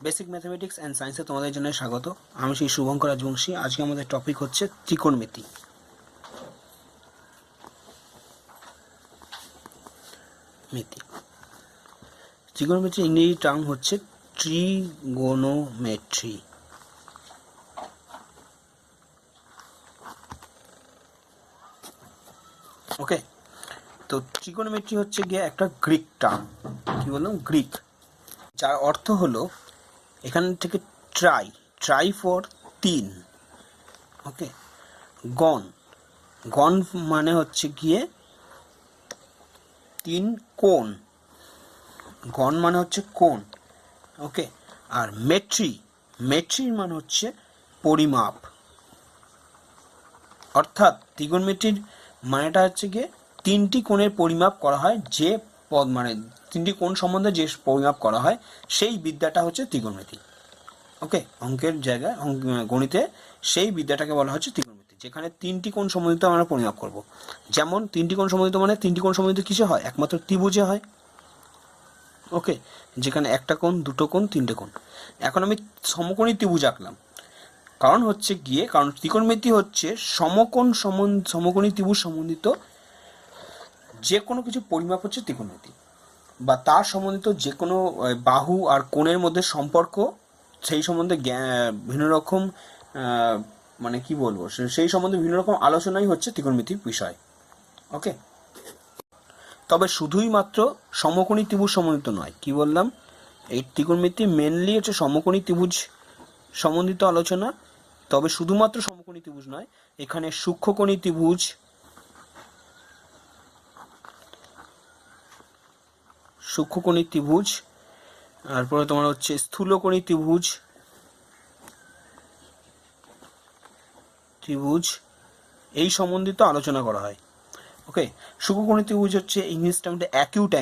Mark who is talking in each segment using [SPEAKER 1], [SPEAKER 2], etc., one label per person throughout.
[SPEAKER 1] Basic mathematics and সায়েন্সে তোমাদের জন্য স্বাগত। আমি সেই শুভঙ্কর রাজবংশী। আজকে আমাদের টপিক হচ্ছে ত্রিকোণমিতি। ত্রিকোণমিতির ইংরেজি টার্ম হচ্ছে ট্রিগোনোমেট্রি। ওকে, তো ত্রিকোণমিতি হচ্ছে গিয়ে একটা গ্রিক টার্ম। কি বললাম? গ্রিক, যার অর্থ হলো এখান থেকে ট্রাই ফর তিন। ওকে, গণ গণ মানে হচ্ছে গিয়ে তিন কোণ। গণ মানে হচ্ছে কোণ। ওকে, আর মেট্রির মানে হচ্ছে পরিমাপ। অর্থাৎ ত্রিকোণমিতির মানেটা হচ্ছে গিয়ে তিনটি কোণের পরিমাপ করা হয়, যে পদ মানে তিনটি কোণ সম্বন্ধে যে পরিমাপ করা হয় সেই বিদ্যাটা হচ্ছে ত্রিকোণমিতি। ওকে, অঙ্কের জায়গায় গণিতে সেই বিদ্যাটাকে বলা হচ্ছে ত্রিকোণমিতি, যেখানে তিনটি কোণ সম্বন্ধিত আমরা পরিমাপ করব। যেমন তিনটি কোণ সম্বন্ধিত মানে তিনটি কোণ সম্বন্ধিত কিসে হয়? একমাত্র ত্রিভুজে হয়। ওকে, যেখানে একটা কোণ, দুটো কোণ, তিনটে কোণ। এখন আমি সমকোণী ত্রিভুজ আঁকলাম, কারণ ত্রিকোণমিতি হচ্ছে সমকোণী ত্রিভুজ সম্বন্ধিত যে কোনো কিছু পরিমাপ হচ্ছে ত্রিকোণমিতি, বা তার সম্বন্ধিত যে কোনো বাহু আর কোণের মধ্যে সম্পর্ক, সেই সম্বন্ধে ভিন্ন রকম মানে কি বলবো, সেই সম্বন্ধে ভিন্ন রকম আলোচনাই হচ্ছে ত্রিকোণমিতির বিষয়। ওকে, তবে শুধুই মাত্র সমকোণী ত্রিভুজ সম্বন্ধিত নয়। কি বললাম? এই ত্রিকোণমিতি মেনলি হচ্ছে সমকোণী ত্রিভুজ সম্বন্ধিত আলোচনা। তবে শুধুমাত্র সমকোণী ত্রিভুজ নয়, এখানে সূক্ষ্মকোণী ত্রিভুজ, তারপরে তোমার হচ্ছে স্থূলকোণী ত্রিভুজ এই সম্বন্ধিত আলোচনা করা হয়। ওকে, সূক্ষ্মকোণী ত্রিভুজ হচ্ছে ইংলিশ টার্মটা অ্যাকিউট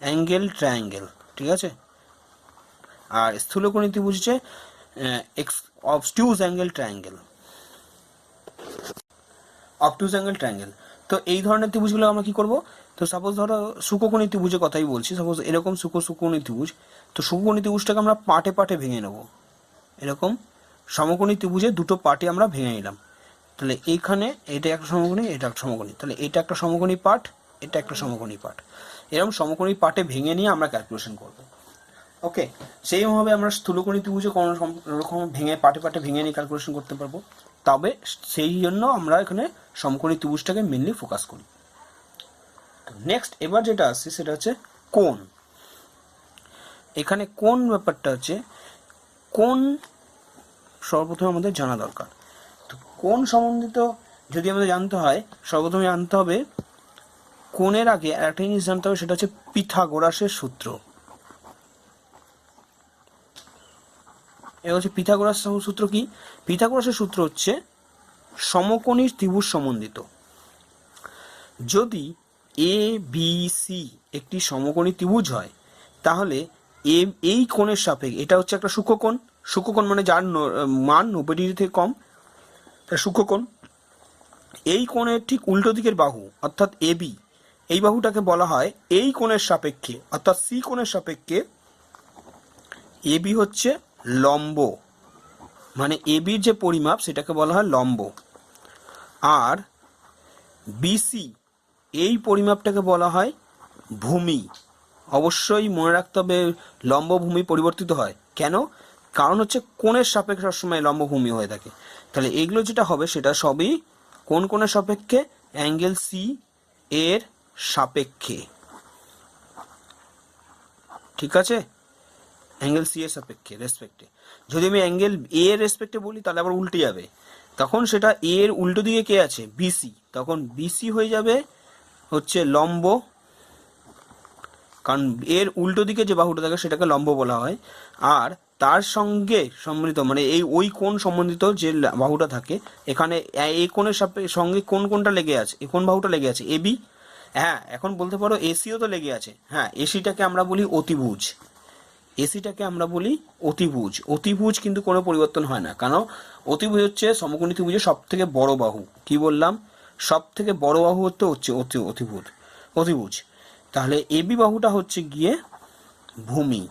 [SPEAKER 1] অ্যাঙ্গেল ট্রায়াঙ্গেল, ঠিক আছে। আর স্থূলকোণী ত্রিভুজ হচ্ছে অবটিউজ অ্যাঙ্গেল ট্রায়াঙ্গেল। তো এই ধরনের ত্রিভুজগুলো আমরা কি করব? তো সাপোজ ধরো সূক্ষ্মকোণী ত্রিভুজের কথাই বলছি, সাপোজ এরকম সূক্ষ্মকোণী ত্রিভুজ। তো সূক্ষ্মকোণী ত্রিভুজটাকে আমরা পার্টে পার্টে ভেঙে নেব। এরকম সমকোণী ত্রিভুজে দুটো পার্টে আমরা ভেঙে নিলাম। তাহলে এইখানে এটা একটা সমকোণী, এটা একটা সমকোণী, তাহলে এটা একটা সমকোণী পার্ট, এটা একটা সমকোণী পার্ট। এরকম সমকোণী পার্টে ভেঙে নিয়ে আমরা ক্যালকুলেশন করব। ওকে, সেইভাবে আমরা স্থূলকোণী ত্রিভুজে কোনো রকম পার্টে ভেঙে নিয়ে ক্যালকুলেশন করতে পারবো। তবে সেই জন্য আমরা এখানে সমকোণী ত্রিভুজটাকে মেনলি ফোকাস করি। নেক্সট এবার যেটা আসছে সেটা হচ্ছে কোণ। এখানে কোণ ব্যাপারটা হচ্ছে, কোণ সর্বপ্রথমে আমাদের জানা দরকার। তো কোণ সম্বন্ধিত যদি আমাদের জানতে হয়, সর্বপ্রথমে জানতে হবে কোণের আগে একটা জিনিস জানতে হবে, সেটা হচ্ছে পিথাগোরাসের সূত্র। এটা হচ্ছে পিথাগোরাসের সূত্র। কি পিথাগোরাসের সূত্র? হচ্ছে সমকোণী ত্রিভুজ সম্বন্ধিত যদি এ বি সি একটি সমকোণী ত্রিভুজ হয়, তাহলে এই কোণের সাপেক্ষে, এটা হচ্ছে একটা সূক্ষ্মকোণ মানে যার মান 90 ডিগ্রি থেকে কম, সূক্ষ্মকোণ। এই কোণের ঠিক উল্টো দিকের বাহু অর্থাৎ এবি, এই বাহুটাকে বলা হয় এই কোণের সাপেক্ষে অর্থাৎ সি কোণের সাপেক্ষে এবি হচ্ছে লম্ব, মানে এবির যে পরিমাপ সেটাকে বলা হয় লম্ব। আর বিসি এই পরিমাপটাকে বলা হয় ভূমি। অবশ্যই মনে রাখতে হবে লম্ব ভূমি পরিবর্তিত হয় কেন? কারণ হচ্ছে কোণের সাপেক্ষে সবসময় লম্ব ভূমি হয়ে থাকে। তাহলে এগুলো যেটা হবে সেটা সবই কোন কোণের সাপেক্ষে? অ্যাঙ্গেল সি এর সাপেক্ষে, ঠিক আছে। অ্যাঙ্গেল সি এর সাপেক্ষে রেসপেক্টে। যদি আমি অ্যাঙ্গেল এ এর রেসপেক্টে বলি তাহলে আবার উল্টে যাবে, তখন সেটা এ এর উল্টো দিকে কে আছে? বিসি। তখন বিসি হয়ে যাবে হচ্ছে লম্ব, কারণ এর উল্টো দিকে যে বাহুটা থাকে সেটাকে লম্ব বলা হয়। আর তার সঙ্গে সম্বন্ধিত মানে ওই কোণ সম্বন্ধিত যে বাহুটা থাকে, এখানে এই কোণের সঙ্গে কোনটা লেগে আছে? এই কোণ বাহুটা লেগে আছে এবি। হ্যাঁ, এখন বলতে পারো এসিও তো লেগে আছে। হ্যাঁ, এসিটাকে আমরা বলি অতিভুজ। অতিভুজ কিন্তু কোনো পরিবর্তন হয় না, কারণ অতিভুজ হচ্ছে সমকোণী ত্রিভুজের সব থেকে বড় বাহু। কি বললাম? সব থেকে বড় বাহু হচ্ছে অতিভুজ। তাহলে এবি বাহুটা হচ্ছে গিয়ে ভূমি।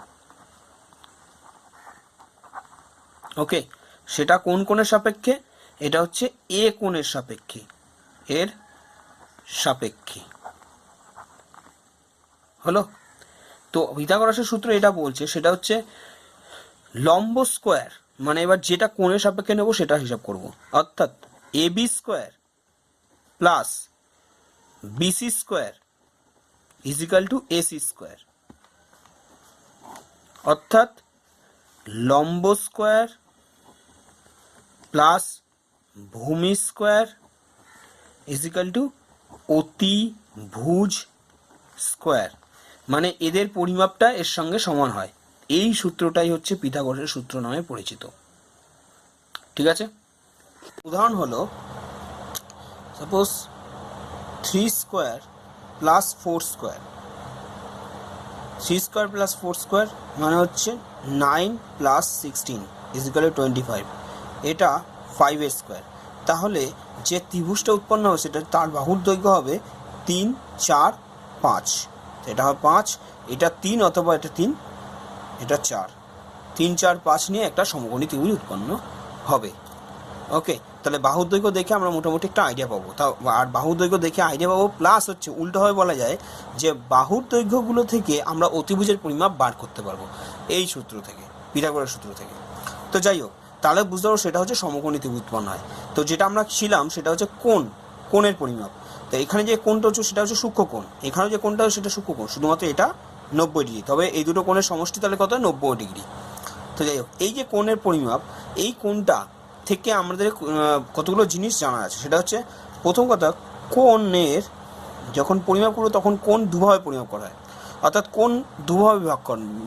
[SPEAKER 1] ওকে, সেটা কোন কোণের সাপেক্ষে? এটা হচ্ছে এ কোণের সাপেক্ষে, এর সাপেক্ষে। হলো? তো পিথাগোরাসের সূত্র এটা বলছে, সেটা হচ্ছে লম্ব স্কোয়ার, মানে এবার যেটা কোণের সাপেক্ষে নেব সেটা হিসাব করব, অর্থাৎ A B square plus BC square equal to AC square, অর্থাৎ লম্ব স্কোয়ার প্লাস ভূমি স্কোয়ার ইজিক্যাল টু অতিভুজ স্কোয়ার, মানে এদের পরিমাপটা এর সঙ্গে সমান হয়। এই সূত্রটাই হচ্ছে পিথাগোরাসের সূত্র নামে পরিচিত। ঠিক আছে, উদাহরণ হলো suppose 3 square plus 4 square, 3 square plus 4 square মানে হচ্ছে 9 প্লাস 16 ইজিক্যাল টু 25, এটা 5 এর স্কোয়ার। তাহলে যে ত্রিভুজটা উৎপন্ন হবে সেটা তার বাহুর দৈর্ঘ্য হবে 3 4 5, এটা হবে 5, এটা 3 অথবা এটা 3, এটা 4, 3 4 5 নিয়ে একটা সমকোণী ত্রিভুজ উৎপন্ন হবে। ওকে, তাহলে বাহুর দৈর্ঘ্য দেখে আমরা মোটামুটি একটা আইডিয়া পাবো। তা আর বাহুর দৈর্ঘ্য দেখে আইডিয়া পাবো, প্লাস হচ্ছে উল্টোভাবে বলা যায় যে বাহুর দৈর্ঘ্যগুলো থেকে আমরা অতিভুজের পরিমাপ বার করতে পারবো এই সূত্র থেকে, পিথাগোরাস সূত্র থেকে। তো যাই হোক, তাহলে বুঝতে পারবো সেটা হচ্ছে সমকোণী ত্রিভুজ উৎপন্ন হয়। তো যেটা আমরা ছিলাম সেটা হচ্ছে কোণের পরিমাপ। তো এখানে যে কোণটা হচ্ছে সেটা হচ্ছে সূক্ষ্মকোণ, এখানে যে কোণটা হচ্ছে সেটা সূক্ষ্মকোণ, শুধুমাত্র এটা 90 ডিগ্রি, তবে এই দুটো কোণের সমষ্টি তাহলে কত? 90 ডিগ্রি। তো যাই হোক, এই যে কোণের পরিমাপ, এই কোণটা থেকে আমাদের কতগুলো জিনিস জানা আছে। সেটা হচ্ছে প্রথম কথা, কোণের যখন পরিমাপ করবো তখন কোণ দুভাবে পরিমাপ করা হয়, অর্থাৎ কোণ দুভাবে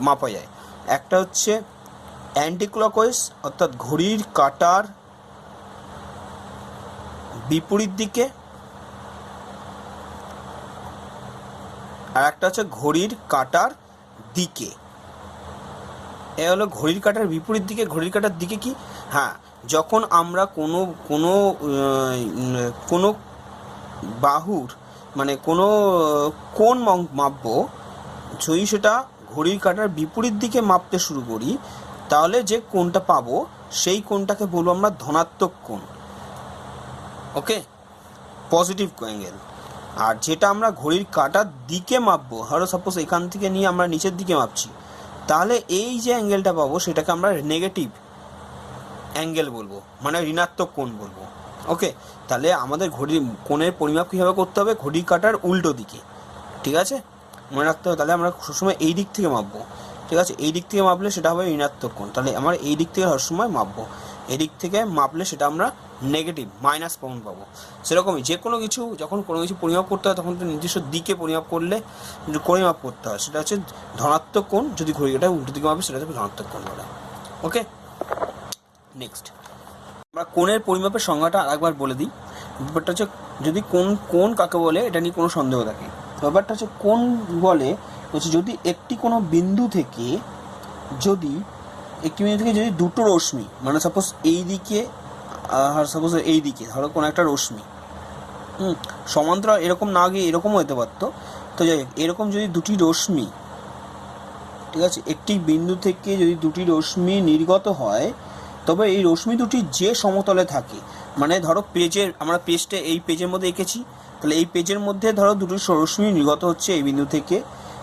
[SPEAKER 1] মাপা যায়। একটা হচ্ছে অ্যান্টি ক্লকওয়াইজ, অর্থাৎ ঘড়ির কাঁটার বিপরীত দিকে, আর একটা হচ্ছে ঘড়ির কাঁটার দিকে। এ হলো ঘড়ির কাঁটার বিপরীত দিকে। ঘড়ির কাঁটার দিকে কি? হ্যাঁ, যখন আমরা কোনো বাহুর মানে কোনো কোণ মাপবো, যদি সেটা ঘড়ির কাঁটার বিপরীত দিকে মাপতে শুরু করি, তাহলে যে কোণটা পাবো সেই কোণটাকে বলবো আমরা ধনাত্মক কোণ। ওকে, পজিটিভ অ্যাঙ্গেল। আর যেটা আমরা ঘড়ির কাঁটার দিকে মাপবো, ধরো সাপোজ এখান থেকে নিয়ে আমরা নিচের দিকে মাপছি, তাহলে এই যে অ্যাঙ্গেলটা পাবো সেটাকে আমরা নেগেটিভ অ্যাঙ্গেল বলবো, মানে ঋণাত্মক কোণ বলবো। ওকে, তাহলে আমাদের ঘড়ির কোণের পরিমাপ কীভাবে করতে হবে? ঘড়ির কাঁটার উল্টো দিকে। ঠিক আছে, মনে রাখতে হবে। তাহলে আমরা সবসময় এই দিক থেকে মাপবো। ঠিক আছে, এই দিক থেকে মাপলে সেটা হবে ঋণাত্মক কোণ, তাহলে আমরা এই দিক থেকে সবসময় মাপবো। এই দিক থেকে মাপলে সেটা আমরা নেগেটিভ মাইনাস কোণ পাবো। সেরকমই যে কোনো কিছু, যখন কোনো কিছু পরিমাপ করতে হয় তখন তো নির্দিষ্ট দিকে পরিমাপ করতে হয়, সেটা হচ্ছে ধনাত্মক কোণ। যদি ঘড়ির কাঁটার উল্টো দিকে মাপে সেটা হচ্ছে ধনাত্মক কোণ বলে। ওকে, নেক্সট আমরা কোণের পরিমাপের সংজ্ঞাটা আরেকবার বলে দিই। ব্যাপারটা হচ্ছে, যদি কোণ কাকে বলে এটা নিয়ে কোনো সন্দেহ থাকে। ব্যাপারটা হচ্ছে কোণ বলে হচ্ছে যদি একটি কোনো বিন্দু থেকে যদি দুটো রশ্মি, মানে সাপোজ এই দিকে আর সাপোজ এই দিকে, ধরো কোনো একটা রশ্মি সমান্তরাল, এরকম না গিয়ে এরকমও হতে পারতো। তো যাই হোক, এরকম যদি দুটি রশ্মি, ঠিক আছে, একটি বিন্দু থেকে যদি দুটি রশ্মি নির্গত হয়, তবে এই রশ্মি দুটি যে সমতলে থাকে, মানে ধরো আমরা পেজটা এই পেজের মধ্যে এঁকেছি, তাহলে এই পেজের মধ্যে ধরো দুটি রশ্মি নির্গত হচ্ছে এই বিন্দু থেকে,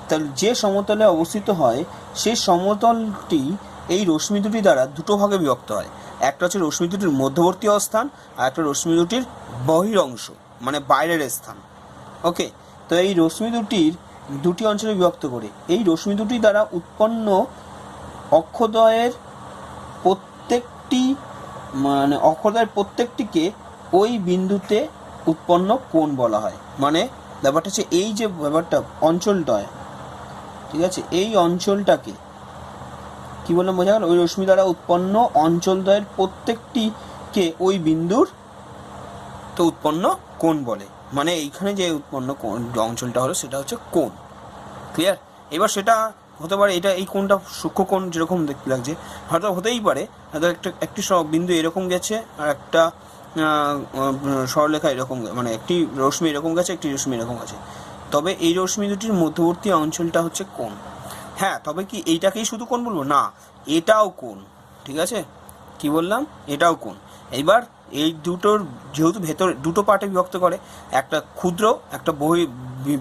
[SPEAKER 1] তাহলে যে সমতলে অবস্থিত হয় সেই সমতলটি এই রশ্মি দুটি দ্বারা দুটো ভাগে বিভক্ত হয়। একটা হচ্ছে রশ্মি দুটির মধ্যবর্তী অবস্থান, আর একটা রশ্মি দুটির বহির অংশ, মানে বাইরের স্থান। ওকে, তো এই রশ্মি দুটি অঞ্চলে বিভক্ত করে এই রশ্মি দুটি দ্বারা উৎপন্ন অক্ষদ্বয়ের প্রত্যেকটিকে ওই বিন্দুতে উৎপন্ন কোণ বলা হয়। মানে ব্যাপারটা হচ্ছে এই যে ব্যাপারটা অঞ্চলটায়, ঠিক আছে, এই অঞ্চলটাকে কি বললাম বোঝা গেল? ওই রশ্মি দ্বারা উৎপন্ন অঞ্চলদ্বয়ের প্রত্যেকটিকে ওই বিন্দুর তো উৎপন্ন কোণ বলে। মানে এইখানে যে উৎপন্ন অঞ্চলটা হলো সেটা হচ্ছে কোণ। ক্লিয়ার? এবার সেটা হতে পারে এটা এই কোণটা সূক্ষ্মকোণ যেরকম দেখতে লাগছে, হয়তো হতেই পারে হয়তো একটি বিন্দু এরকম গেছে আর একটা সরলরেখা এরকম, মানে একটি রশ্মি এরকম গেছে, একটি রশ্মি এরকম গেছে, তবে এই রশ্মি দুটির মধ্যবর্তী অঞ্চলটা হচ্ছে কোণ। হ্যাঁ, তবে কি এইটাকেই শুধু কোণ বলবো? না, এটাও কোণ। ঠিক আছে, কি বললাম, এটাও কোণ। এইবার এই দুটোর যেহেতু ভেতর দুটো পার্টে বিভক্ত করে, একটা ক্ষুদ্র একটা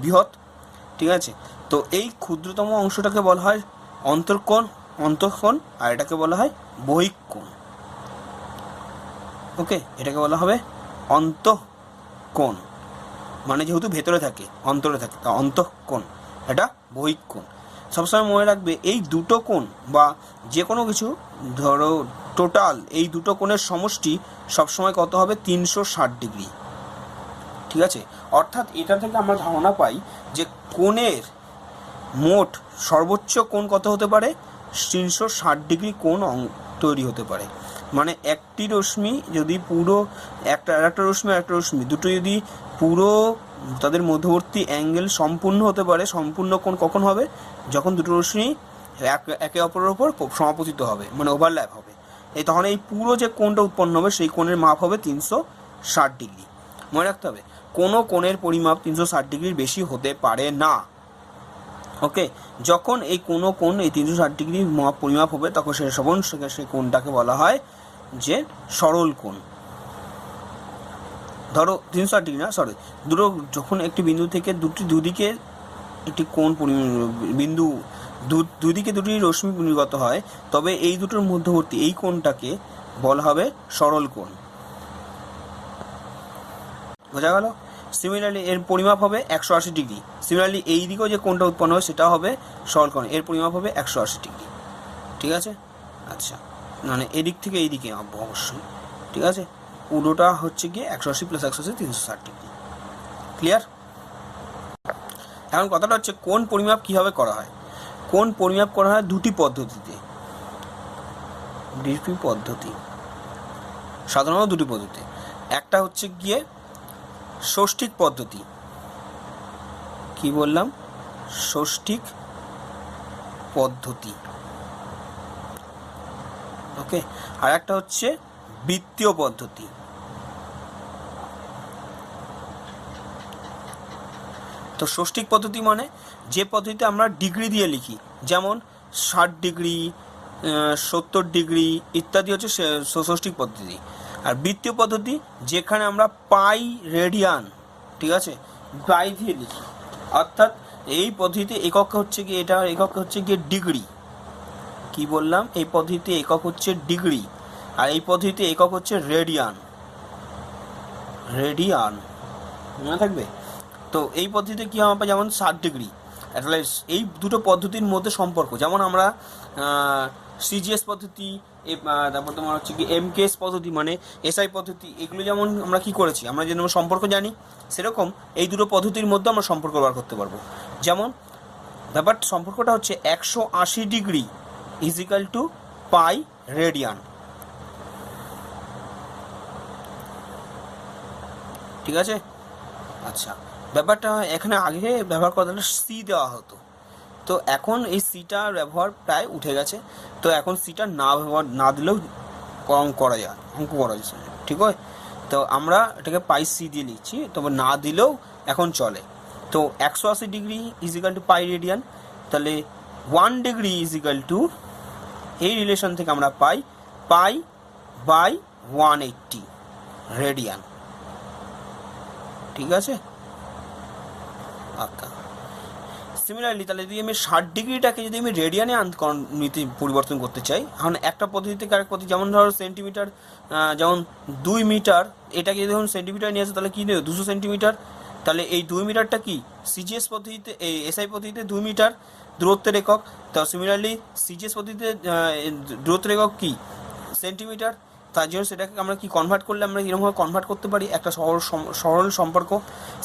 [SPEAKER 1] বৃহৎ, ঠিক আছে। তো এই ক্ষুদ্রতম অংশটাকে বলা হয় অন্তঃকোণ, আর এটাকে বলা হয় বহিঃকোণ। ওকে, এটাকে বলা হবে অন্তঃকোণ, মানে যেহেতু ভেতরে থাকে, অন্তরে থাকে, তা অন্তঃকোণ, এটা বহিঃকোণ। সবসময় মনে রাখবে এই দুটো কোণ বা যে কোনো কিছু, ধরো টোটাল এই দুটো কোণের সমষ্টি সবসময় কত হবে, 360 ডিগ্রি, ঠিক আছে। অর্থাৎ এটা থেকে আমরা ধারণা পাই যে কোণের মোট সর্বোচ্চ কোণ কত হতে পারে, 360 ডিগ্রি কোণ তৈরি হতে পারে। মানে একটি রশ্মি যদি পুরো একটা রশ্মি দুটো যদি পুরো তাদের মধ্যবর্তী অ্যাঙ্গেল সম্পূর্ণ হতে পারে, সম্পূর্ণ কোণ কখন হবে, যখন দুটো রশ্মি একে অপরের ওপর সমাপতিত হবে, মানে ওভারল্যাপ হবে, এই তখন এই পুরো যে কোণটা উৎপন্ন হবে সেই কোণের মাপ হবে 360 ডিগ্রি। মনে রাখতে হবে কোনো কোণের পরিমাপ 360 ডিগ্রির বেশি হতে পারে না। ওকে, যখন এই কোনো কোণ এই 360 ডিগ্রি পরিমাপ হবে তখন সেই কোণটাকে বলা হয় যে সরল কোণ। ধরো 360 ডিগ্রি না, সরি, দুটো যখন একটি বিন্দু থেকে দুদিকে একটি কোণ বিন্দু দুদিকে দুটি রশ্মি নির্গত হয়, তবে এই দুটোর মধ্যবর্তী এই কোণটাকে বলা হবে সরল কোণ। বোঝা গেল? সিমিলারলি এর পরিমাপ হবে 180 ডিগ্রি। সিমিলারলি এই দিকেও যে কোণটা উৎপন্ন হবে সেটা হবে সরল কোণ, এর পরিমাপ হবে 180 ডিগ্রি, ঠিক আছে। আচ্ছা, মানে এদিক থেকে এই দিকে অবশ্যই, ঠিক আছে। পুরোটা হচ্ছে গিয়ে 180 + 180 360 ডিগ্রি। ক্লিয়ার? এখন কথাটা হচ্ছে কোণ পরিমাপ কীভাবে করা হয়। কোণ পরিমাপ করা হয় দুটি পদ্ধতিতে, সাধারণত দুটি পদ্ধতি। একটা হচ্ছে গিয়ে ষষ্ঠিক পদ্ধতি, কি বললাম, ষষ্ঠিক পদ্ধতি, ওকে। আর একটা হচ্ছে বৃত্তীয় পদ্ধতি। তো ষষ্ঠিক পদ্ধতি মানে যে পদ্ধতিতে আমরা ডিগ্রি দিয়ে লিখি, যেমন 60 ডিগ্রি, 70 ডিগ্রি ইত্যাদি হচ্ছে ষষ্ঠিক পদ্ধতি। আর বৃত্তীয় পদ্ধতি যেখানে আমরা পাই, রেডিয়ান, ঠিক আছে, পাই দিয়ে লিখি। অর্থাৎ এই পদ্ধতিতে একক হচ্ছে গিয়ে, এটা একক হচ্ছে গিয়ে ডিগ্রি। কি বললাম, এই পদ্ধতিতে একক হচ্ছে ডিগ্রি, আর এই পদ্ধতিতে একক হচ্ছে রেডিয়ান, মনে থাকবে। তো এই পদ্ধতিতে কী হবে, যেমন 60 ডিগ্রি, তাহলে এই দুটো পদ্ধতির মধ্যে সম্পর্ক, যেমন আমরা সিজিএস পদ্ধতি, তারপর তোমার হচ্ছে কি এমকেএস পদ্ধতি মানে এসআই পদ্ধতি, এগুলো যেমন আমরা কি করেছি, আমরা যেরকম সম্পর্ক জানি, সেরকম এই দুটো পদ্ধতির মধ্যে আমরা সম্পর্ক বার করতে পারবো। যেমন ব্যাপারটা, সম্পর্কটা হচ্ছে 180 ডিগ্রি = পাই রেডিয়ান, ঠিক আছে। আচ্ছা, ব্যাপারটা এখানে আগে ব্যবহার করা সি দেওয়া হতো, তো এখন এই সিটার ব্যবহার প্রায় উঠে গেছে। তো এখন সিটা না দিলেও অঙ্ক করা যায়, ঠিক আছে। তো আমরা এটাকে পাই সি দিয়ে লিখছি, তবে না দিলেও এখন চলে। তো 180 ডিগ্রি = পাই রেডিয়ান, তাহলে 1 ডিগ্রি = এই রিলেশন থেকে আমরা পাই পাই/180 রেডিয়ান, ঠিক আছে। আচ্ছা, সিমিলারলি তাহলে যদি আমি 60 ডিগ্রিটাকে যদি আমি রেডিয়ানে পরিবর্তন করতে চাই, এখন একটা পদ্ধতি থেকে আরেক পদ্ধতি, যেমন ধরো সেন্টিমিটার, যেমন 2 মিটার, এটাকে যদি ধরুন সেন্টিমিটার নিয়ে আসে তাহলে কী দেবে, 200 সেন্টিমিটার। তাহলে এই 2 মিটারটা কি সিজিএস পদ্ধতিতে, এই এসআই পদ্ধতিতে 2 মিটার দূরত্বের একক। তো সিমিলারলি সিজিএস পদ্ধতিতে দূরত্বের একক কি, সেন্টিমিটার। তার জন্য সেটাকে আমরা কি কনভার্ট করলে আমরা এরকমভাবে কনভার্ট করতে পারি, একটা সরল সম্পর্ক।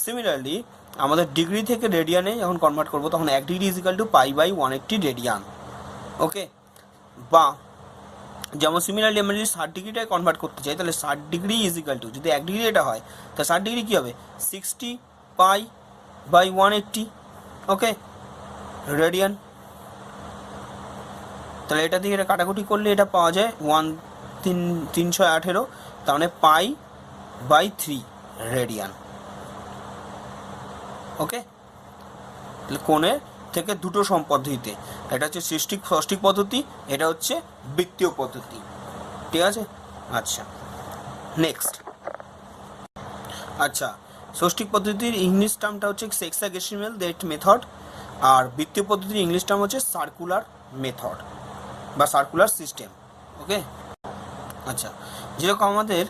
[SPEAKER 1] সিমিলারলি আমাদের ডিগ্রি থেকে রেডিয়ানে যখন কনভার্ট করবো তখন 1 ডিগ্রি = পাই/180 রেডিয়ান, ওকে। বা যেমন সিমিলারলি আমরা যদি 60 ডিগ্রিটাকে কনভার্ট করতে চাই, তাহলে 60 ডিগ্রি = যদি 1 ডিগ্রি এটা হয়, তাহলে 60 ডিগ্রি কী হবে, 60 পাই/180, ওকে, রেডিয়ান। তাহলে এটা দিয়ে এটা কাটাকুটি করলে এটা পাওয়া যায় 318, তার মানে পাই/3 রেডিয়ান, ওকে। তাহলে কোণের থেকে দুটো পদ্ধতিতে, এটা হচ্ছে ষষ্ঠিক পদ্ধতি, এটা হচ্ছে বৃত্তীয় পদ্ধতি। ঠিক আছে। আচ্ছা, নেক্সট। আচ্ছা, ষষ্ঠিক পদ্ধতির ইংলিশ টার্মটা হচ্ছে সেক্সাডেসিমাল ডেট মেথড, আর বৃত্তীয় পদ্ধতির ইংলিশ টার্ম হচ্ছে সার্কুলার মেথড বা সার্কুলার সিস্টেম। ওকে। আচ্ছা, যেরকম আমাদের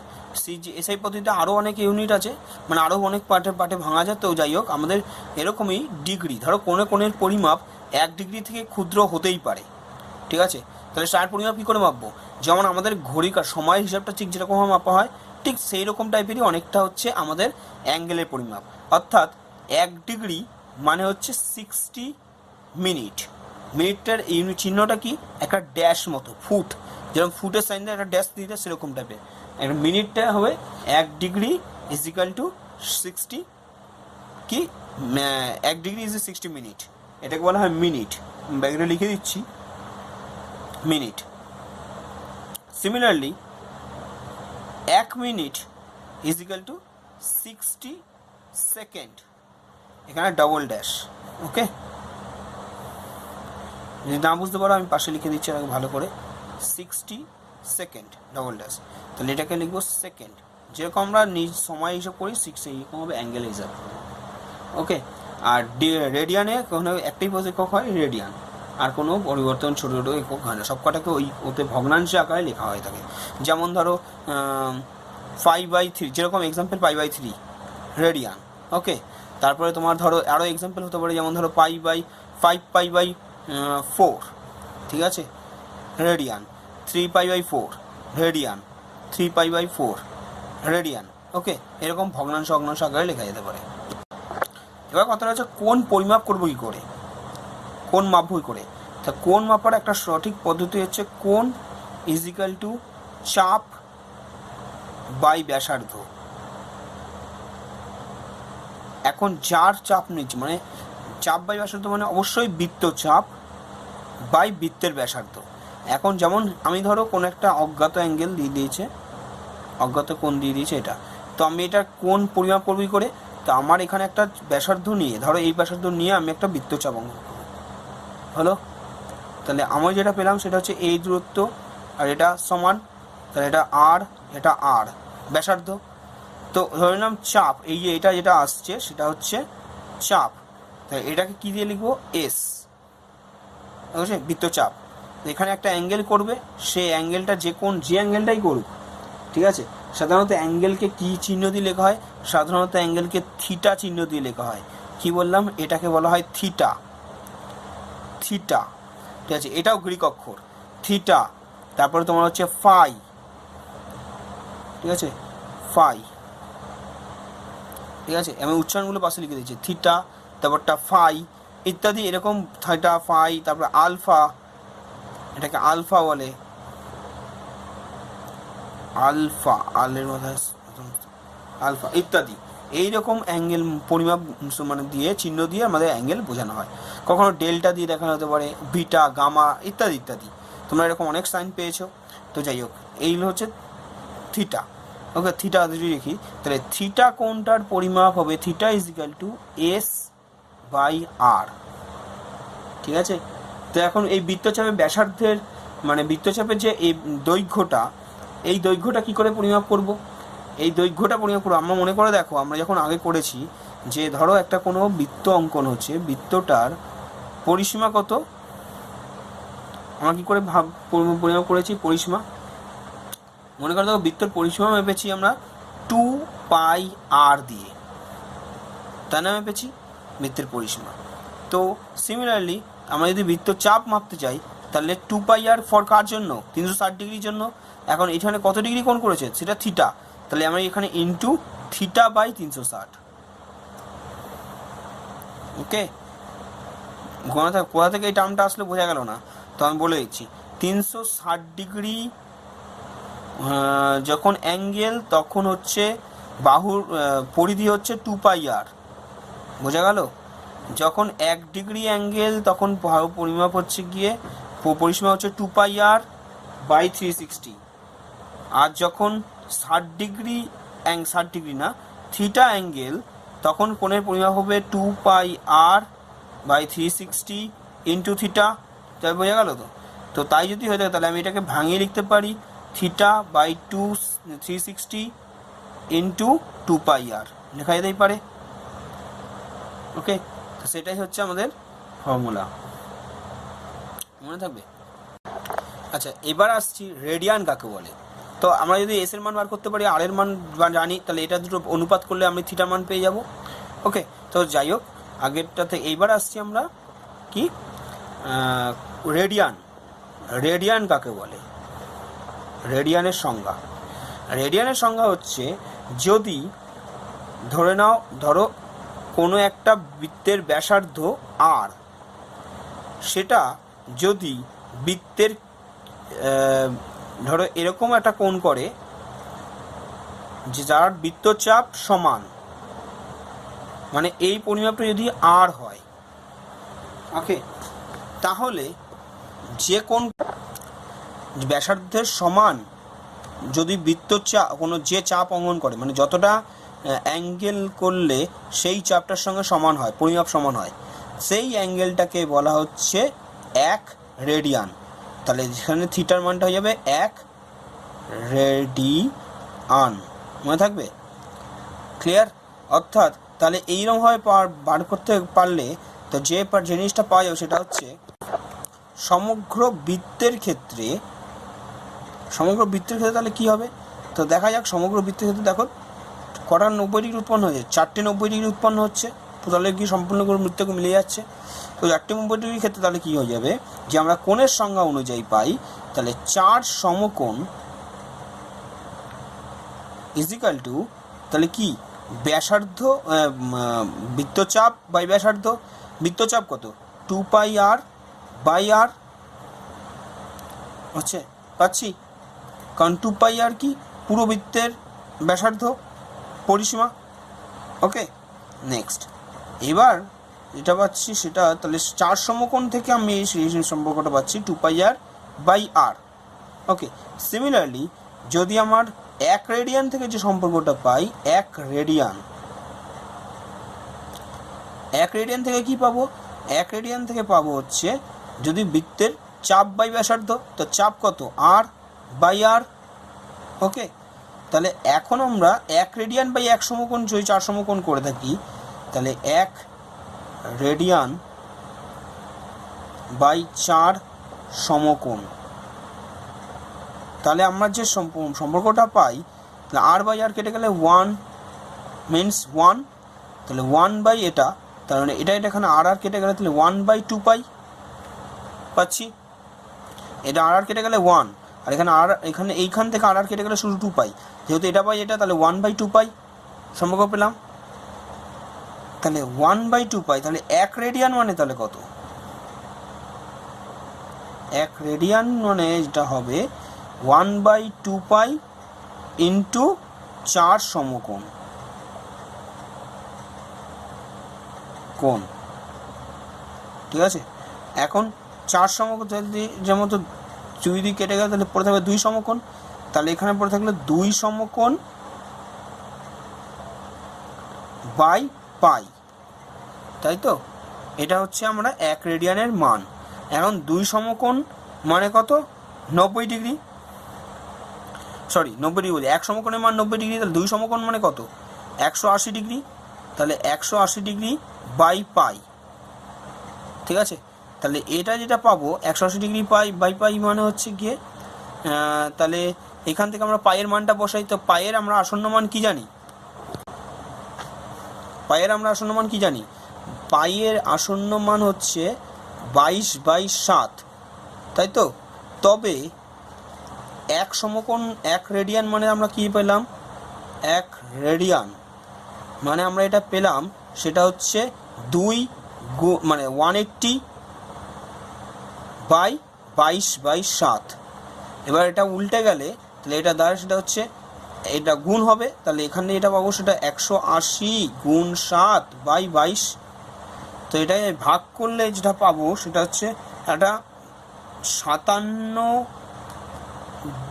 [SPEAKER 1] এসআই পদ্ধতিতে আরও অনেক ইউনিট আছে, মানে আরও অনেক পার্টে পার্টে ভাঙা যায়। তো যাই হোক, আমাদের এরকমই ডিগ্রি, ধরো কোণের পরিমাপ 1 ডিগ্রি থেকে ক্ষুদ্র হতেই পারে। ঠিক আছে, তাহলে তার পরিমাপ কী করে মাপবো? যেমন আমাদের ঘড়িকার সময়ের হিসাবটা ঠিক যেরকমভাবে মাপা হয়, ঠিক সেই রকম টাইপেরই অনেকটা হচ্ছে আমাদের অ্যাঙ্গেলের পরিমাপ। অর্থাৎ 1 ডিগ্রি মানে হচ্ছে 60 মিনিট। মিনিটটার ইউনিট চিহ্নটা কি? একটা ড্যাশ মতো, ফুট, যেরকম ফুটের সাইন দিয়ে একটা ড্যাশ দিতে সেরকম টাইপের। একটা মিনিটটা হবে 1 ডিগ্রি ইজ ইকাল টু 60 কি 1 ডিগ্রি ইজ 60 মিনিট, এটাকে বলা হয় মিনিট। ব্যাগটা লিখে দিচ্ছি, minute. Similarly 1 minute is equal to 60 second, এখানে ডবল ড্যাশ। ওকে, যদি না বুঝতে পারো আমি পাশে লিখে দিচ্ছি আগে ভালো করে, 60 সেকেন্ড ডবল ড্যাশ। তাহলে এটাকে লিখবো সেকেন্ড, যেরকম আমরা নিজ সময় হিসাব করি 6 এইরকম হবে অ্যাঙ্গেল হিসাব। ওকে, আর রেডিয়ানে কোনো একটাই একক হয় রেডিয়ান, আর কোনো পরিবর্তন ছোটো ছোটো একক হয় না, সব কটাকে ওতে ভগ্নাংশ আকারে লেখা হয়ে থাকে। যেমন ধরো 5/3, যেরকম এক্সাম্পল 5/3 রেডিয়ান। ওকে, তারপরে তোমার ধরো আরও এক্সাম্পল হতে পারে, যেমন ধরো 5/4, ঠিক আছে, রেডিয়ান। 3π/4 radian, 3π/4 radian. ওকে, এরকম ভগ্নাংশ আকারে লেখা যেতে পারে। এবার কথাটা হচ্ছে কোন পরিমাপ করবো কী করে, কোন মাপবো কী করে? তা কোন মাপার একটা সঠিক পদ্ধতি হচ্ছে কোন ইজ ইকাল টু চাপ বাই ব্যাসার্ধ। এখন যার চাপ নিচ্ছে, মানে চাপ বাই ব্যাসার্ধ মানে অবশ্যই বৃত্ত চাপ বাই বৃত্তের ব্যাসার্ধ। এখন যেমন আমি ধরো কোন একটা অজ্ঞাত অ্যাঙ্গেল দিয়ে দিয়েছে, অজ্ঞাত কোণ দিয়ে দিয়েছে এটা, তো আমি এটা কোন পরিমাপ করবি করে? তো আমার এখানে একটা ব্যাসার্ধ নিয়ে, ধরো এই ব্যাসার্ধ নিয়ে আমি একটা বৃত্তচাপ অঙ্কন করব, হলো। তাহলে আমি যেটা পেলাম সেটা হচ্ছে এই দূরত্ব, আর এটা সমান, তাহলে এটা আর, এটা আর ব্যাসার্ধ। তো ধরে নিলাম চাপ, এই যে এটা যেটা আসছে সেটা হচ্ছে চাপ, তাই এটাকে কী দিয়ে লিখবো? এস, বুঝছে, বৃত্তচাপ। এখানে একটা অ্যাঙ্গেল করবে, সেই অ্যাঙ্গেলটা যে অ্যাঙ্গেলটাই করুক, ঠিক আছে। সাধারণত অ্যাঙ্গেলকে কী চিহ্ন দিয়ে লেখা হয়? সাধারণত অ্যাঙ্গেলকে থিটা চিহ্ন দিয়ে লেখা হয়। কি বললাম? এটাকে বলা হয় থিটা, থিটা, ঠিক আছে। এটাও গ্রিক অক্ষর থিটা। তারপরে তোমার হচ্ছে ফাই, ঠিক আছে, ফাই, ঠিক আছে। আমি উচ্চারণগুলো পাশে লিখে দিচ্ছি, থিটা, তারপরটা ফাই ইত্যাদি, এরকম থিটা, ফাই, তারপর আলফা, এটাকে আলফা বলে, আলফা, আলের মাথায় আলফা ইত্যাদি। এইরকম অ্যাঙ্গেল পরিমাপ মানে দিয়ে চিহ্ন দিয়ে আমাদের অ্যাঙ্গেল বোঝানো হয়। কখনো ডেল্টা দিয়ে দেখানো হতে পারে, বিটা, গামা ইত্যাদি ইত্যাদি। তোমরা এরকম অনেক সাইন পেয়েছো। তো যাই হোক, এইগুলো হচ্ছে থিটা। ওকে, থিটা যদি দেখি, তাহলে থিটা কোণটার পরিমাপ হবে theta is equal to S/R, ঠিক আছে। তো এখন এই বৃত্তচাপের ব্যাসার্ধের, মানে বৃত্তচাপের যে এই দৈর্ঘ্যটা, এই দৈর্ঘ্যটা কী করে পরিমাপ করব? এই দৈর্ঘ্যটা পরিমাপ করবো আমরা মনে করে দেখো, আমরা যখন আগে করেছি যে ধরো একটা কোনো বৃত্ত অঙ্কন হচ্ছে, বৃত্তটার পরিসীমা কত, আমরা কী করে পরিমাপ করেছি পরিসীমা? মনে করে দেখো, বৃত্তর পরিসীমা মেপেছি আমরা 2πr দিয়ে, তাই না মেপেছি বৃত্তের পরিসীমা। তো সিমিলারলি আমরা যদি বৃত্ত চাপ মাপতে চাই, তাহলে 2πr ফর কার জন্য? 360 ডিগ্রির জন্য। এখন এখানে কত ডিগ্রি কোণ করেছে? সেটা থিটা, তাহলে আমরা এখানে ইন্টু থিটা বাই 360। ওকে, কোথা থেকে এই টার্মটা আসলে বোঝা গেল না, তো আমি বলে দিচ্ছি। 360 ডিগ্রি যখন অ্যাঙ্গেল, তখন হচ্ছে বাহুর পরিধি হচ্ছে 2πr, বোঝা গেল। যখন 1 ডিগ্রি অ্যাঙ্গেল, তখন পরিমাপ হচ্ছে গিয়ে পরিসীমা হচ্ছে 2πr বাই 360। আর যখন 60 ডিগ্রি 60 ডিগ্রি না, থিটা অ্যাঙ্গেল, তখন কোণের পরিমাপ হবে 2πr বাই 360 ইন্টু থিটা। তাই বোঝা গেল তো। তো তাই যদি হয়ে থাকে, তাহলে আমি এটাকে ভাঙিয়ে লিখতে পারি থিটা বাই 360 ইন্টু 2πr লেখা যেতেই পারে। ওকে, তো সেটাই হচ্ছে আমাদের ফর্মুলা, মনে থাকবে। আচ্ছা, এবার আসছি রেডিয়ান কাকে বলে। তো আমরা যদি এস এর মান বার করতে পারি, আর এর মান জানি, তাহলে এটা দুটো অনুপাত করলে আমি থিটার মান পেয়ে যাব। ওকে, তো যাই হোক, আগেরটাতে এইবার আসছি আমরা কি রেডিয়ান। রেডিয়ান কাকে বলে? রেডিয়ানের সংজ্ঞা হচ্ছে, যদি ধরো কোনো একটা বৃত্তের ব্যাসার্ধ আর, সেটা যদি বৃত্তের ধরো এরকম একটা কোণ করে যে যার বৃত্তচাপ সমান, মানে এই পরিমাপটা যদি আর হয়, ওকে, তাহলে যে কোণ ব্যাসার্ধের সমান যদি বৃত্তচাপ কোনো যে চাপ অঙ্কন করে, মানে যতটা অ্যাঙ্গেল করলে সেই চাপটার সঙ্গে সমান হয়, পরিমাপ সমান হয়, সেই অ্যাঙ্গেলটাকে বলা হচ্ছে 1 রেডিয়ান। তাহলে যেখানে থিটার মানটা হয়ে যাবে 1 রেডিয়ান, মনে থাকবে? ক্লিয়ার? অর্থাৎ তাহলে এইরকমভাবে বার করতে পারলে তো যে জিনিসটা পাওয়া যাবে সেটা হচ্ছে সমগ্র বৃত্তের ক্ষেত্রে তাহলে কী হবে? তো দেখা যাক, সমগ্র বৃত্তের ক্ষেত্রে দেখো কটা 90 ডিগ্রি উৎপন্ন হয়েছে, 4টে 90 ডিগ্রি উৎপন্ন হচ্ছে, তাহলে কি সম্পূর্ণ করে বৃত্তকে মিলে যাচ্ছে। তো 4টে 90 ডিগ্রির ক্ষেত্রে তাহলে কী হয়ে যাবে, যে আমরা কোণের সংজ্ঞা অনুযায়ী পাই, তাহলে 4 সমকোণ ইজিক্যাল টু, তাহলে কি ব্যাসার্ধ বৃত্তচাপ বাই ব্যাসার্ধ। বৃত্তচাপ কত? 2πr/r হচ্ছে, পাচ্ছি, কারণ 2πr কি পুরো বৃত্তের ব্যাসার্ধ, পরিসীমা। ওকে, নেক্সট, এবার যেটা পাচ্ছি সেটা তাহলে 4 সমকোণ থেকে আমি এই সম্পর্কটা পাচ্ছি 2πr/r। ওকে, সিমিলারলি যদি আমার 1 রেডিয়ান থেকে যে সম্পর্কটা পাই, 1 রেডিয়ান থেকে কি পাবো? 1 রেডিয়ান থেকে পাবো হচ্ছে যদি বৃত্তের চাপ বাই ব্যাসার্ধ, তো চাপ কত? r/r। ওকে, তাহলে এখন আমরা 1 রেডিয়ান বাই 1 সমকোণ যদি 4 সমকোণ করে থাকি, তাহলে 1 রেডিয়ান বাই 4 সমকোণ, তাহলে আমরা যে সম্পর্কটা পাই, তাহলে r/r কেটে গেলে 1 মিনস 1, তাহলে 1 বাই এটা, তার মানে এটা এখানে r কেটে গেলে তাহলে 1/2π পাচ্ছি। এটা r কেটে গেলে 1, আর এখানে এইখান থেকে r কেটে গেলে শুধু 2π, যেহেতু এটা বাই এটা, তাহলে 1/2π সম্পর্ক পেলাম। তাহলে 1/2π, তাহলে 1 রেডিয়ান মানে তাহলে কত? 1 রেডিয়ান মানে যেটা হবে 1/2π ইন্টু 4 সমকোণ কোণ, ঠিক আছে। এখন 4 সমকোণ যদি যেমন তো 2 দিয়ে কেটে গেলে তাহলে পড়ে থাকবে 2 সমকোণ, তাহলে এখানে পড়ে থাকলে 2 সমকোণ বাই পাই, তাই তো? এটা হচ্ছে আমরা 1 রেডিয়ানের মান। এখন 2 সমকোণ মানে কত? 90 ডিগ্রি, সরি 90 ডিগ্রি বলি, 1 সমকোণের মান 90 ডিগ্রি, তাহলে 2 সমকোণ মানে কত? 180 ডিগ্রি, তাহলে 180 ডিগ্রি বাই পাই, ঠিক আছে। তাহলে এটা যেটা পাবো 180 ডিগ্রি বাই পাই মানে হচ্ছে গিয়ে, তাহলে এখান থেকে আমরা পাইয়ের মানটা বসাই। তো পাইয়ের আমরা আসন্ন মান কি জানি? পাইয়ের আসন্ন মান হচ্ছে 22/7, তাই তো? তবে 1 সমকোণ 1 রেডিয়ান মানে আমরা কি পেলাম? 1 রেডিয়ান মানে আমরা এটা পেলাম সেটা হচ্ছে 2 মানে 180/22/7। এবার এটা উল্টে গেলে তাহলে এটা দ্বারা সেটা হচ্ছে এটা গুণ হবে, তাহলে এখানে এটা পাবো সেটা 180 গুণ 7/22। তো এটা ভাগ করলে যেটা পাবো সেটা হচ্ছে একটা 57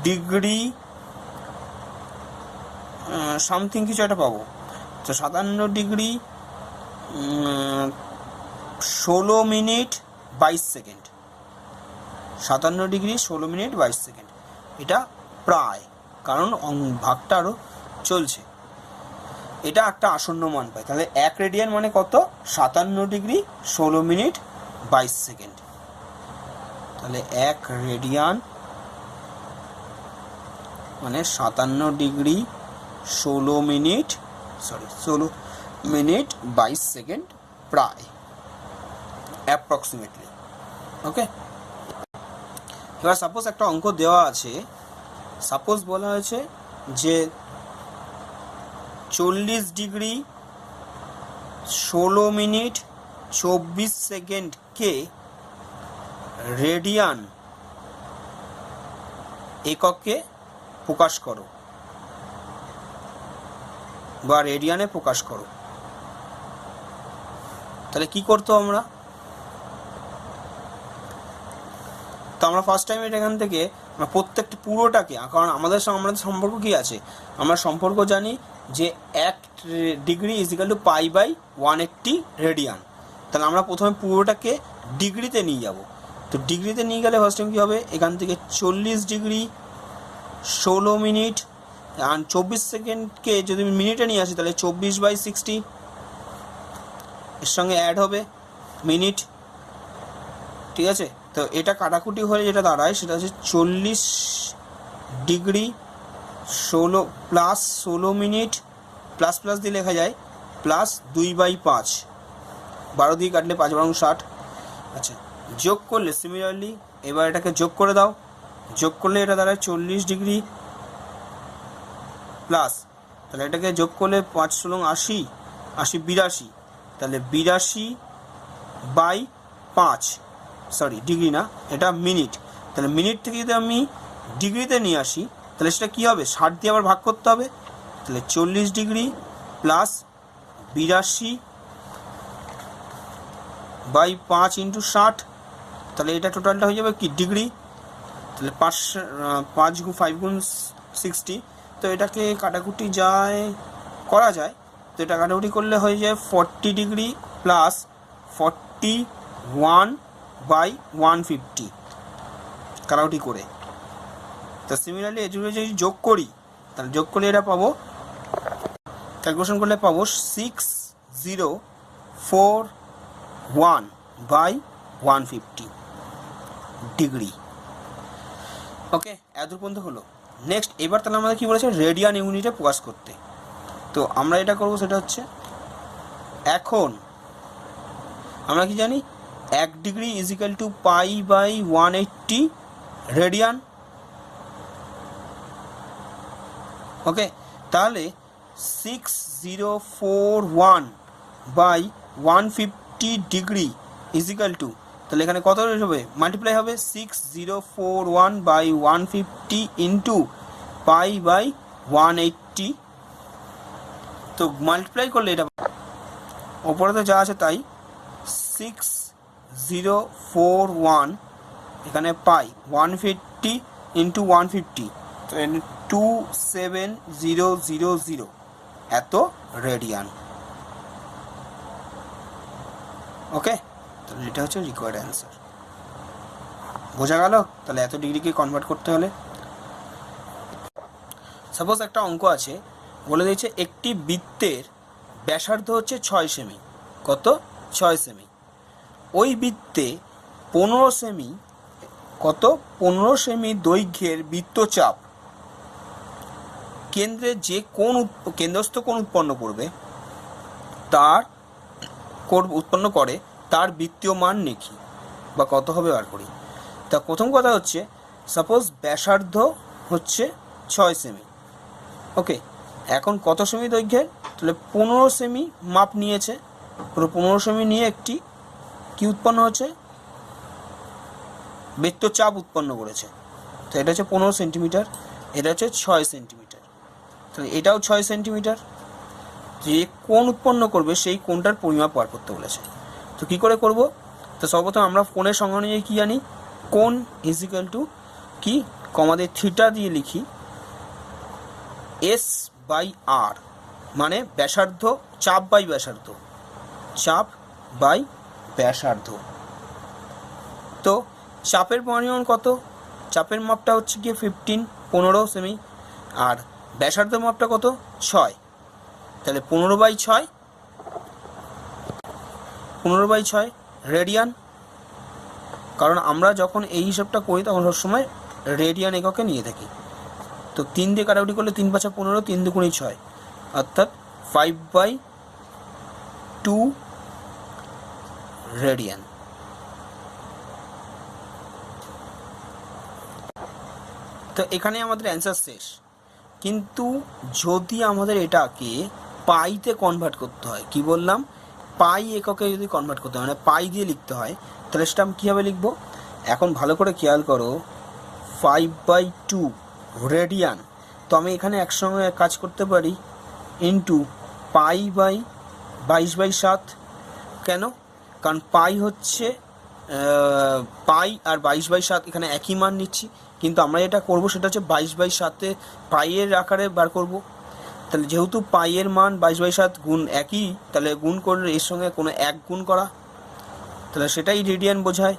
[SPEAKER 1] ডিগ্রি সামথিং কিছু একটা পাবো। তো 57 degree 16 minute 22 second, 57 degree 16 minute 22 second এটা প্রায়, কারণ ভাগটা আরও চলছে। এটা একটা আসন্ন মান পাই। তাহলে 1 রেডিয়ান মানে কত? 57 ডিগ্রি 16 মিনিট 22 সেকেন্ড। তাহলে 1 রেডিয়ান মানে 57 ডিগ্রি 16 মিনিট 22 সেকেন্ড প্রায়, অ্যাপ্রক্সিমেটলি। ওকে, এবার সাপোজ একটা অঙ্ক দেওয়া আছে। সাপোজ বলা হয়েছে যে 40 ডিগ্রি 16 মিনিট 24 সেকেন্ডকে রেডিয়ান এককে প্রকাশ করো বা রেডিয়ানে প্রকাশ করো। তাহলে কি করতো আমরা? তো আমরা ফার্স্ট টাইম এখান থেকে আমরা প্রত্যেকটা পুরোটাকে, কারণ আমাদের সম্পর্ক কি আছে? আমরা সম্পর্ক জানি যে 1 ডিগ্রি ইজিক্যাল টু π/180 রেডিয়ান। তাহলে আমরা প্রথমে পুরোটাকে ডিগ্রিতে নিয়ে যাব। তো ডিগ্রিতে নিয়ে গেলে ফার্স্ট টাইম কী হবে? এখান থেকে 40 ডিগ্রি 16 মিনিট আর 24 সেকেন্ডকে যদি মিনিটে নিয়ে আসি তাহলে 24/60, এর সঙ্গে অ্যাড হবে মিনিট। ঠিক আছে, তো এটা কাটাকুটি হলে যেটা দাঁড়ায় সেটা হচ্ছে 40 degree 16 plus 16 minute, plus plus দিয়ে লেখা যায় প্লাস 2/5, 12 দিয়ে কাটলে 5 বারং 60। আচ্ছা, যোগ করলে সিমিলারলি এবার এটাকে যোগ করে দাও। যোগ করলে এটা দাঁড়ায় 40 ডিগ্রি প্লাস, তাহলে এটাকে যোগ করলে 5 × 80, 80 82, তাহলে 82/5, সরি ডিগ্রি না, এটা মিনিট। তাহলে মিনিট থেকে যদি আমি ডিগ্রিতে নিয়ে আসি তাহলে সেটা কী হবে? 60 দিয়ে আবার ভাগ করতে হবে। তাহলে 40 ডিগ্রি প্লাস 82/5 × 60, তাহলে এটা টোটালটা হয়ে যাবে কি ডিগ্রি। তাহলে 5 × 60, তো এটাকে কাটাকুটি করা যায়। তো এটা কাটাকুটি করলে হয়ে যায় 40 ডিগ্রি প্লাস 41/150 কাটাকুটি করে। তো সিমিলারলি এগুলো যদি যোগ করি তাহলে যোগ করলে এটা পাবো, ক্যালকুলেশন করলে পাবো 6041/150 ডিগ্রি। ওকে, এত পর্যন্ত হলো। নেক্সট এবার তাহলে আমাদের কী বলেছে? রেডিয়ান ইউনিটে প্রকাশ করতে। তো আমরা এটা করবো, সেটা হচ্ছে এখন আমরা কি জানি? 1 ডিগ্রি ইজিক্যাল টু π/180 রেডিয়ান। ওকে, তাহলে 6041/150 ডিগ্রি ইজিক্যাল টু, তাহলে এখানে কত হবে? মাল্টিপ্লাই হবে 6041/150 ইন্টু π/180। তো মাল্টিপ্লাই করলে এটা ওপরে তো যা আছে তাই, 6041 এখানে পাই 150 ইন্টু 150, তো 27000 এত রেডিয়ান। ওকে, তাহলে এটা হচ্ছে রিকোয়ার্ড অ্যান্সার। বোঝা গেল? তাহলে এত ডিগ্রিকে কনভার্ট করতে হলে সাপোজ একটা অঙ্ক আছে, বলে দিয়েছে একটি বৃত্তের ব্যাসার্ধ হচ্ছে 6 সেমি। কত? 6 সেমি। ওই বৃত্তে 15 সেমি, কত? 15 সেমি দৈর্ঘ্যের বৃত্তচাপ কেন্দ্রে যে কেন্দ্রস্থ কোণ উৎপন্ন করবে তার বৃত্তীয় মান লিখি বা কত হবে বার করি। তা প্রথম কথা হচ্ছে, সাপোজ ব্যাসার্ধ হচ্ছে 6 সেমি। ওকে, এখন কত সেমি দৈর্ঘ্যের? তাহলে 15 সেমি মাপ নিয়েছে। পুরো 15 সেমি নিয়ে একটি কি উৎপন্ন হচ্ছে? বৃত্তচাপ উৎপন্ন করেছে। তো এটা হচ্ছে 15 সেন্টিমিটার, এটা হচ্ছে 6 সেন্টিমিটার, তাহলে এটাও 6 সেন্টিমিটার। যে কোণ উৎপন্ন করবে সেই কোণটার পরিমাপ বার করতে বলেছে। তো কী করে করব? তো সর্বপ্রথম আমরা কোণের সংজ্ঞা অনুযায়ী কী জানি? কোণ ইজিক্যাল টু কি, কমাদের থিটা দিয়ে লিখি S/R, মানে ব্যাসার্ধ চাপ বাই ব্যাসার্ধ, চাপ বাই ব্যাসার্ধ। তো চাপের পরিমাণ কত? চাপের মাপটা হচ্ছে গিয়ে 15 15 সেমি, আর ব্যাসার্ধ মাপটা কত 6, তাহলে 15/6 রেডিয়ান। কারণ আমরা যখন এই হিসাবটা করি তখন সবসময় রেডিয়ান এককে নিয়ে থাকি। তো 3 দিয়ে কাটাকুটি করলে 3 5 15, 3 2 6, অর্থাৎ 5/2 রেডিয়ান। তো এখানে আমাদের অ্যান্সার শেষ। কিন্তু যদি আমাদের এটাকে পাইতে কনভার্ট করতে হয়, কি বললাম, পাই এককে যদি কনভার্ট করতে হয় মানে পাই দিয়ে লিখতে হয়, তাহলে সেটা আমি কীভাবে লিখব? এখন ভালো করে খেয়াল করো, 5/2 রেডিয়ান, তো আমি এখানে একসঙ্গে কাজ করতে পারি ইন্টু পাই/22/7। কেন? কারণ পাই হচ্ছে পাই আর 22/7 এখানে একই মান নিচ্ছি, কিন্তু আমরা যেটা করব সেটা হচ্ছে 22/7 পাইয়ের আকারে বার করব। তাহলে যেহেতু পাইয়ের মান 22/7 গুণ একই, তাহলে গুণ করলে এর সঙ্গে কোনো এক গুণ করা, তাহলে সেটাই রেডিয়ান বোঝায়।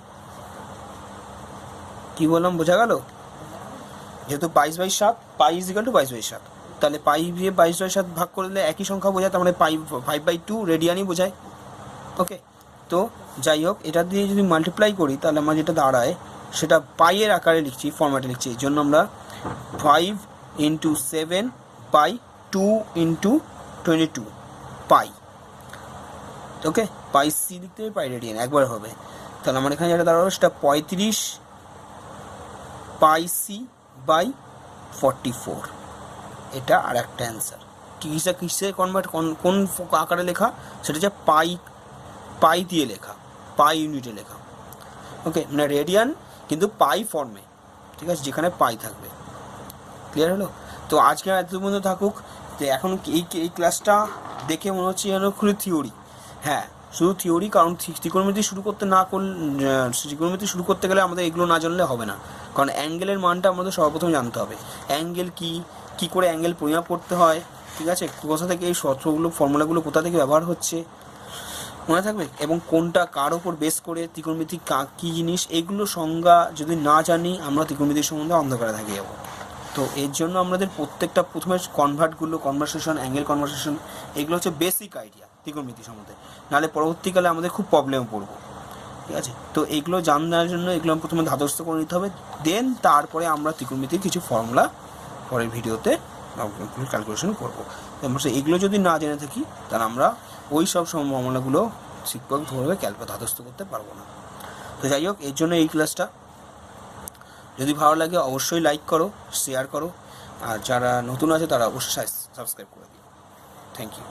[SPEAKER 1] কি বললাম, বোঝা গেল? যেহেতু 22/7 পাই ইজিক্যাল টু 22/7, তাহলে পাই দিয়ে 22/7 ভাগ করলে একই সংখ্যা বোঝায়, তার মানে 5/2 রেডিয়ানই বোঝায়। ওকে, তো যাই হোক, এটা দিয়ে যদি মাল্টিপ্লাই করি তাহলে আমার যেটা দাঁড়ায় সেটা পাইয়ের আকারে লিখছি, ফরম্যাটে লিখছি। এই জন্য আমরা 5 × 7/2 × 22 পাই। ওকে, পাই সি লিখতে হবে, পাই রেডিয়ান একবার হবে। তাহলে আমার এখানে যেটা দাঁড়ালো সেটা 35 পাই সি বাই 44। এটা আর একটা অ্যান্সার। কিসে কনভার্ট, কোন আকারে লেখা, সেটা হচ্ছে পাই দিয়ে লেখা, পাই ইউনিটে লেখা। ওকে, মানে রেডিয়ান কিন্তু পাই ফর্মে, ঠিক আছে, যেখানে পাই থাকবে। ক্লিয়ার হলো? তো আজকে এত পর্যন্ত থাকুক। তো এখন এই ক্লাসটা দেখে মনে হচ্ছে যেন খুবই থিওরি। হ্যাঁ, শুধু থিওরি, কারণ ত্রিকোণমিতি শুরু করতে গেলে আমাদের এগুলো না জানলে হবে না। কারণ অ্যাঙ্গেলের মানটা আমাদের সর্বপ্রথম জানতে হবে। অ্যাঙ্গেল কী করে অ্যাঙ্গেল পরিমাপ করতে হয়, ঠিক আছে, কোথা থেকে এই সূত্রগুলো, ফর্মুলাগুলো কোথা থেকে ব্যবহার হচ্ছে মনে থাকবে, এবং কোনটা কার ওপর বেস করে ত্রিকোণমিতি কী জিনিস, এইগুলো সংজ্ঞা যদি না জানি আমরা ত্রিকোণমিতির সম্বন্ধে অন্ধকারে থাকি যাবো। তো এর জন্য আমাদের প্রত্যেকটা প্রথমে কনভার্সেশন, অ্যাঙ্গেল কনভার্সেশন, এগুলো হচ্ছে বেসিক আইডিয়া ত্রিকোণমিতি সম্বন্ধে, নাহলে পরবর্তীকালে আমাদের খুব প্রবলেমে পড়বো। ঠিক আছে, তো এইগুলো জানার জন্য এগুলো প্রথমে ধাতস্থ করে নিতে হবে, দেন তারপরে আমরা ত্রিকোণমিতির কিছু ফর্মুলা পরের ভিডিওতে ক্যালকুলেশন করবো। এগুলো যদি না জেনে থাকি তাহলে আমরা ওই সব ফর্মুলাগুলো ঠিকভাবে ধাতস্থ করতে পারবো না। তো যাই হোক, এর জন্য এই ক্লাসটা যদি ভালো লাগে অবশ্যই লাইক করো, শেয়ার করো, আর যারা নতুন আছে তারা অবশ্যই সাবস্ক্রাইব করে দিও। Thank you.